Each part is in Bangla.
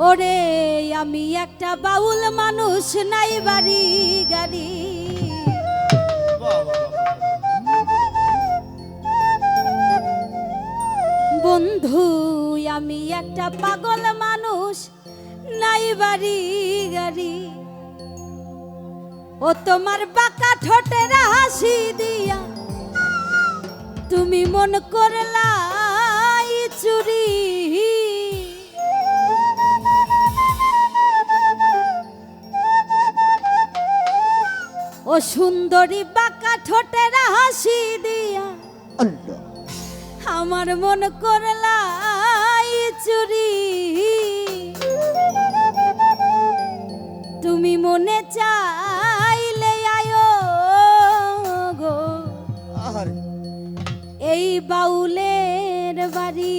ওরে আমি একটা বাউল মানুষ, নাই বাড়ি গাড়ি। বন্ধু আমি একটা পাগল মানুষ, নাই বাড়ি গাড়ি। ও তোমার বাঁকা ঠোঁটের হাসি দিয়া তুমি মন করলাই চুরি। ও সুন্দরী বাঁকা ঠোঁটের হাসি দিয়া আমার মন করলাই চুরি। তুমি মনে চাইলে আয়ো গো এই বাউলের বাড়ি।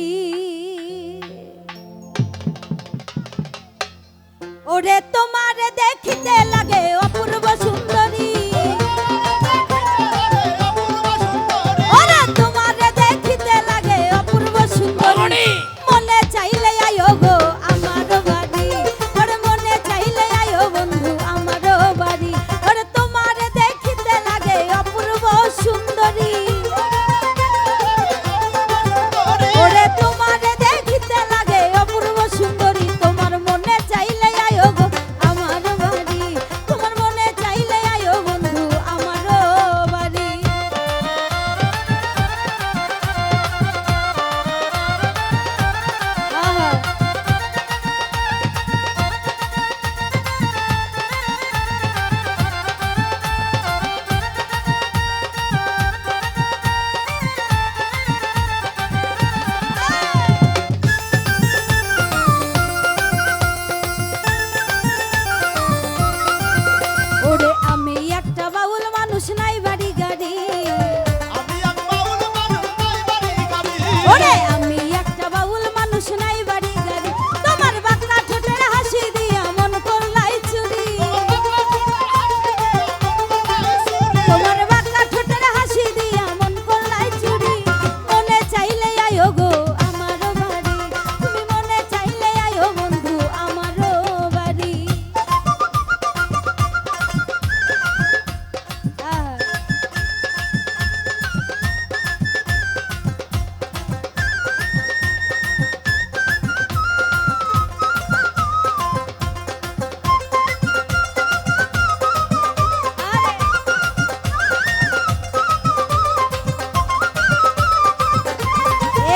ওরে তোমার দেখিতে লাগে অপূর্ব সুন্দরী, ওরে তোমার দেখিতে লাগে অপূর্ব সুন্দরী। মনে চাইলে আয়ো গো আমার বাড়ি, ওরে মনে চাইলে আয়ো বন্ধু আমার বাড়ি। ওরে তোমার দেখিতে লাগে অপূর্ব সুন্দরী, ওরে তোমার দেখিতে লাগে অপূর্ব সুন্দরী। তোমার মনে চাইলে আয়ো গো আমার বাড়ি, তোমার মনে চাইলে আয়ো বন্ধু আমার বাড়ি। আহা ওরে আমি একটা বাউল মানুষ, নাই বাড়ি গাড়ি। ওরে আমি একটা বাউল মানুষ, নাই বাড়ি গাড়ি। তোমার বাঁকা ঠোঁটের হাসি দিয়া মন করলাই চুরি, তোমার বাঁকা ঠোঁটের হাসি দিয়া মন করলাই চুরি। মনে চাইলে আয়ো গো আমার বাড়ি, তুমি মনে চাইলে আয়ো বন্ধু আমার বাড়ি।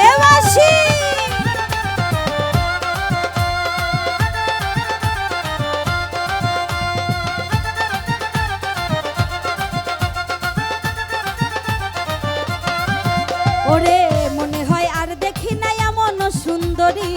এ বাসি ওরে মনে হয় আর দেখি না এমন সুন্দরী।